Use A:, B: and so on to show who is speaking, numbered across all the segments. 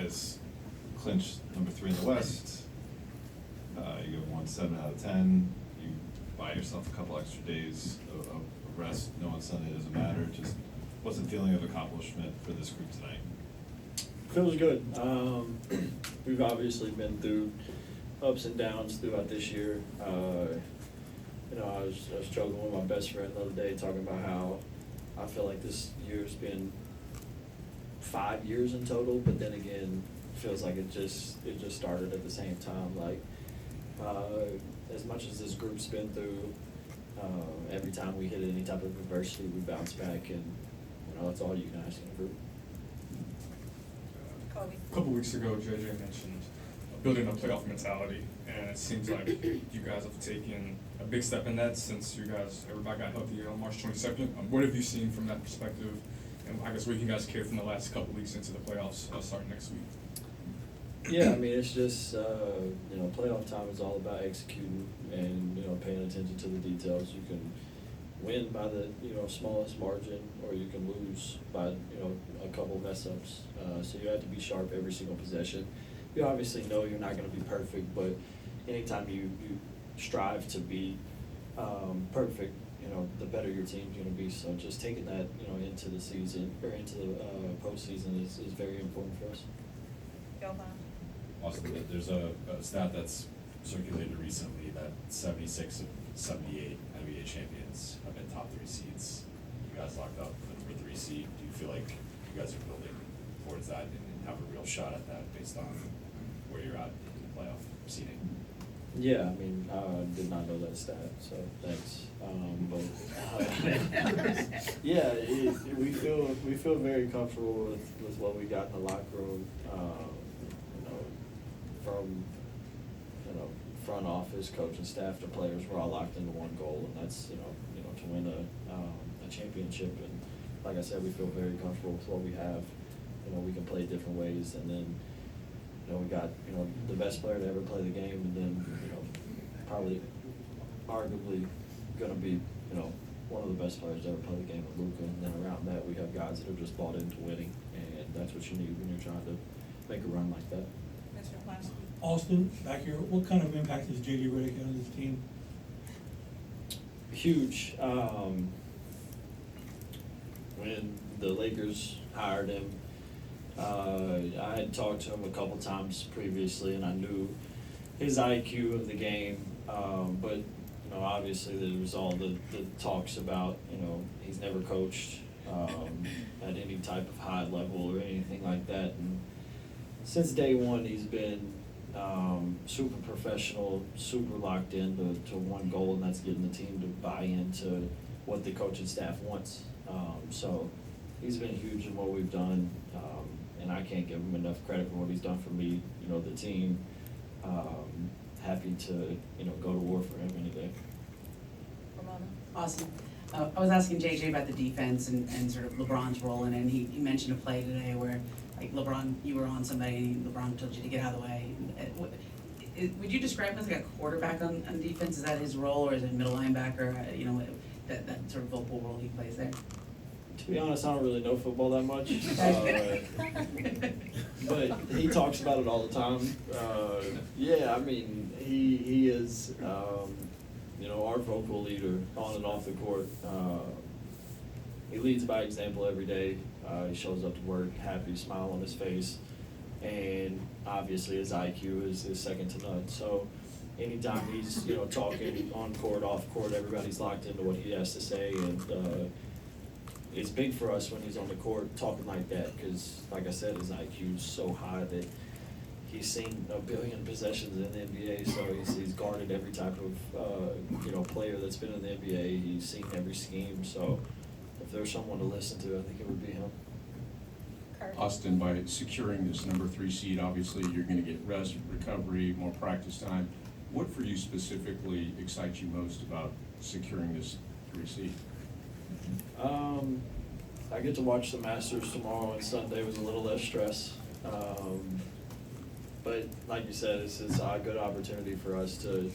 A: guys clinched number 3 in the West. You won 7 out of 10. You buy yourself a couple extra days of rest. No on Sunday doesn't matter. Just what's the feeling of accomplishment for this group tonight?
B: Feels good. We've obviously been through ups and downs throughout this year. I was joking with my best friend the other day, talking about how I feel like this year's been 5 years in total, but then again, feels like it just started at the same time. Like, as much as this group's been through, every time we hit any type of adversity, we bounce back, and that's all you can ask in a group.
C: A couple weeks ago, JJ mentioned building a playoff mentality, and it seems like you guys have taken a big step in that since everybody got healthy on March 22nd. What have you seen from that perspective, and I guess what you guys care from the last couple weeks into the playoffs starting next week?
B: Yeah, I mean, it's just, playoff time is all about executing and, paying attention to the details. You can win by the, smallest margin, or you can lose by, a couple mess-ups. So you have to be sharp every single possession. You obviously know you're not going to be perfect, but anytime you strive to be perfect, the better your team's going to be. So just taking that, into the season or into the postseason is very important for us.
A: Austin, there's a stat that's circulated recently that 76 of 78 NBA champions have been top 3 seeds. You guys locked up for the number 3 seed. Do you feel like you guys are building towards that and have a real shot at that based on where you're at in the playoff seeding?
B: Yeah, I mean, I did not know that stat, so thanks. Yeah, we feel very comfortable with what we got in the locker room. From front office, coaching staff to players, we're all locked into one goal, and that's to win a championship. And like I said, we feel very comfortable with what we have. We can play different ways, and then we got the best player to ever play the game, and then probably arguably going to be one of the best players to ever play the game with Luka. And then around that, we have guys that are just bought into winning, and that's what you need when you're trying to make a run like that.
D: Austin, back here, what kind of impact has J.J. Redick had on this team?
B: Huge. When the Lakers hired him, I had talked to him a couple times previously, and I knew his IQ of the game. But obviously there was all the talks about he's never coached at any type of high level or anything like that. And since day one, he's been super professional, super locked in to one goal, and that's getting the team to buy into what the coaching staff wants. So he's been huge in what we've done, and I can't give him enough credit for what he's done for me, the team. Happy to, go to war for him any day.
E: Awesome. I was asking JJ about the defense and sort of LeBron's role in it, and he mentioned a play today where, like, LeBron, you were on somebody and LeBron told you to get out of the way. Would you describe him as like a quarterback on defense? Is that his role, or is it middle linebacker? That sort of vocal role he plays there?
B: To be honest, I don't really know football that much. But he talks about it all the time. Yeah, I mean, he is, our vocal leader on and off the court. He leads by example every day. He shows up to work, happy, smile on his face, and obviously his IQ is second to none. So anytime he's talking on court, off court, everybody's locked into what he has to say, and it's big for us when he's on the court talking like that, because like I said, his IQ is so high that he's seen a billion possessions in the NBA, so he's guarded every type of player that's been in the NBA. He's seen every scheme, so if there's someone to listen to, I think it would be him.
F: Austin, by securing this number 3 seed, obviously you're going to get rest, recovery, more practice time. What for you specifically excites you most about securing this 3 seed?
B: I get to watch the Masters tomorrow and Sunday with a little less stress. But like you said, it's a good opportunity for us to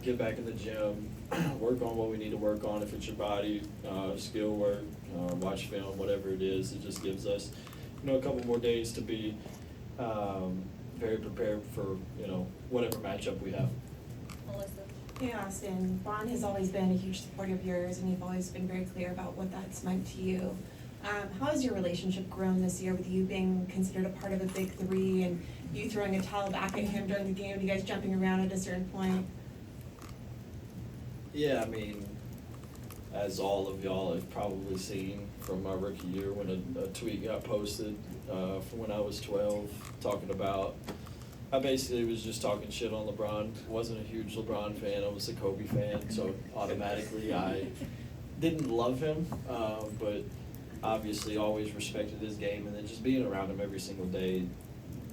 B: get back in the gym, work on what we need to work on. If it's your body, skill work, watch film, whatever it is, it just gives us, a couple more days to be Very prepared for, you know, whatever matchup we have.
G: Melissa?
H: Hey Austin, Bron has always been a huge supporter of yours and you've always been very clear about what that's meant to you. How has your relationship grown this year with you being considered a part of a big three and you throwing a towel back at him during the game and you guys jumping around at a certain point?
B: Yeah, I mean, as all of y'all have probably seen from my rookie year when a tweet got posted from when I was 12 talking about, I basically was just talking shit on LeBron. Wasn't a huge LeBron fan, I was a Kobe fan, so automatically I didn't love him, but obviously always respected his game, and then just being around him every single day,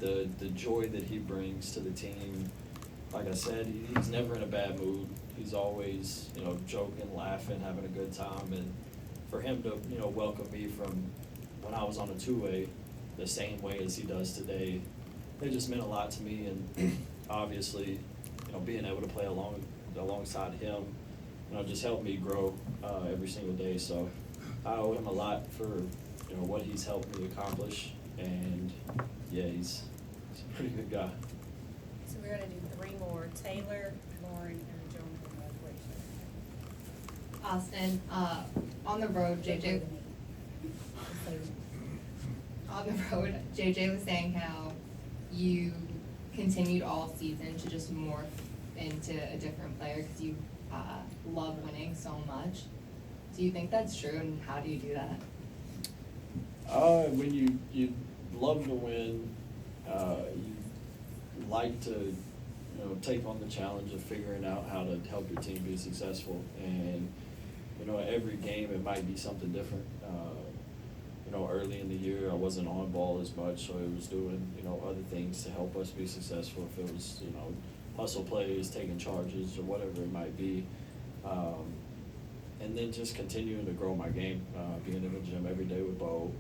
B: the joy that he brings to the team. Like I said, he's never in a bad mood. He's always, you know, joking, laughing, having a good time, and for him to, you know, welcome me from when I was on a two-way the same way as he does today, it just meant a lot to me. And obviously, you know, being able to play alongside him, you know, just helped me grow every single day. So I owe him a lot for, you know, what he's helped me accomplish. And yeah, he's a pretty good guy.
G: So we're gonna do three more, Taylor, Lauren, and Joan from graduation.
I: Austin, on the road, JJ, JJ was saying how you continued all season to just morph into a different player because you love winning so much. Do you think that's true, and how do you do that?
B: When you love to win, you like to, you know, take on the challenge of figuring out how to help your team be successful. And, you know, every game it might be something different. You know, early in the year I wasn't on ball as much, so I was doing, you know, other things to help us be successful. If it was, you know, hustle plays, taking charges, or whatever it might be. And then just continuing to grow my game, being in the gym every day with Bo,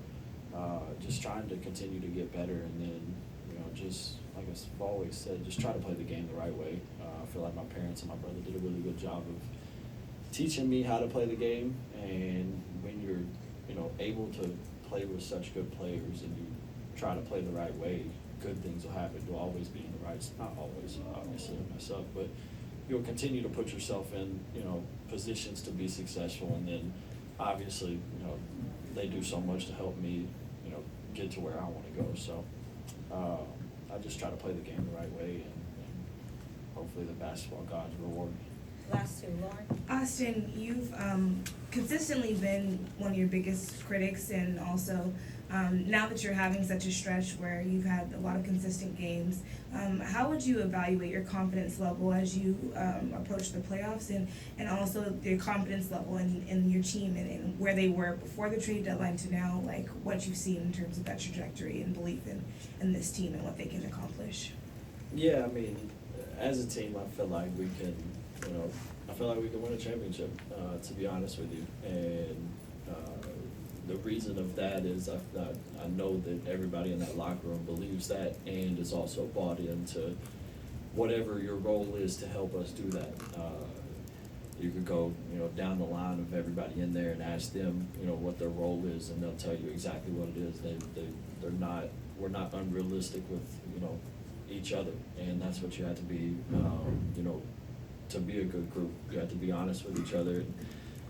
B: just trying to continue to get better, and then, you know, just like I've always said, just try to play the game the right way. I feel like my parents and my brother did a really good job of teaching me how to play the game, and when you're, you know, able to play with such good players and you try to play the right way, good things will happen. You'll always be in the right, not always, obviously myself, but you'll continue to put yourself in, you know, positions to be successful, and then obviously, you know, they do so much to help me, you know, get to where I want to go. So I just try to play the game the right way, and hopefully the basketball gods reward me.
G: Last two, Lauren?
J: Austin, you've consistently been one of your biggest critics, and also now that you're having such a stretch where you've had a lot of consistent games, how would you evaluate your confidence level as you approach the playoffs, and also your confidence level in your team and where they were before the trade deadline to now, like what you've seen in terms of that trajectory and belief in this team and what they can accomplish?
B: Yeah, I mean, as a team, I feel like we can, you know, I feel like we can win a championship, to be honest with you. And the reason of that is I know that everybody in that locker room believes that and is also bought into whatever your role is to help us do that. You could go, you know, down the line of everybody in there and ask them, you know, what their role is, and they'll tell you exactly what it is. We're not unrealistic with, you know, each other, and that's what you have to be, you know, to be a good group. You have to be honest with each other. And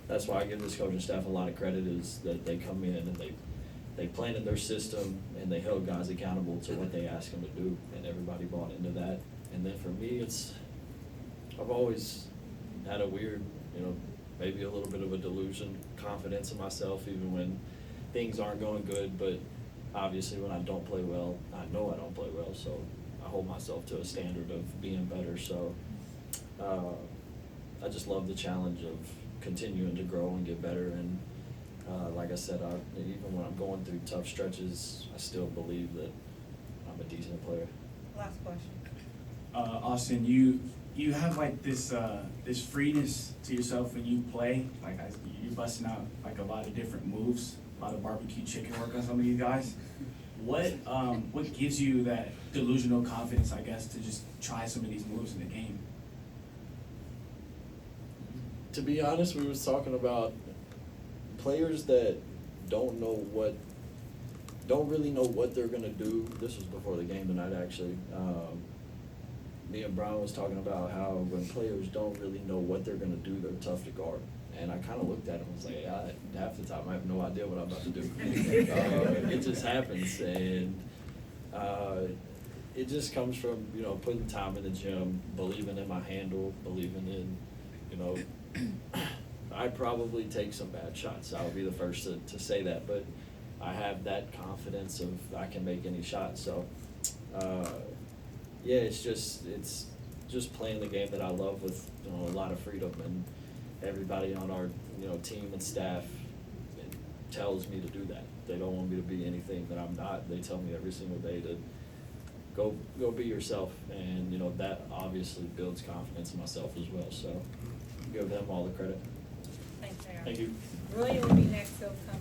B: that's why I give this coaching staff a lot of credit, is that they come in and they planted their system and they held guys accountable to what they asked them to do, and everybody bought into that. And then for me, I've always had a weird, you know, maybe a little bit of a delusion, confidence in myself even when things aren't going good, but obviously when I don't play well, I know I don't play well, so I hold myself to a standard of being better. So I just love the challenge of continuing to grow and get better. And like I said, even when I'm going through tough stretches, I still believe that I'm a decent player.
G: Last question.
K: Austin, you have like this freeness to yourself when you play. Like you're busting out like a lot of different moves, a lot of barbecue chicken work on some of you guys. What gives you that delusional confidence, I guess, to just try some of these moves in the game?
B: To be honest, we was talking about players that don't know what don't really know what they're gonna do. This was before the game tonight, actually. Me and Brian was talking about how when players don't really know what they're gonna do, they're tough to guard. And I kinda looked at him and was like, half the time I have no idea what I'm about to do. It just happens, and, it just comes from, you know, putting time in the gym, believing in my handle, believing in, you know, I probably take some bad shots. I'll be the first to say that, but I have that confidence of I can make any shot. So, yeah, it's just playing the game that I love with, you know, a lot of freedom, and everybody on our, you know, team and staff tells me to do that. They don't want me to be anything that I'm not. They tell me every single day to go be yourself, and, you know, that obviously builds confidence in myself as well. So, give them all the credit.
G: Thanks, JR.
B: Thank you.
G: Roy will be next, he'll come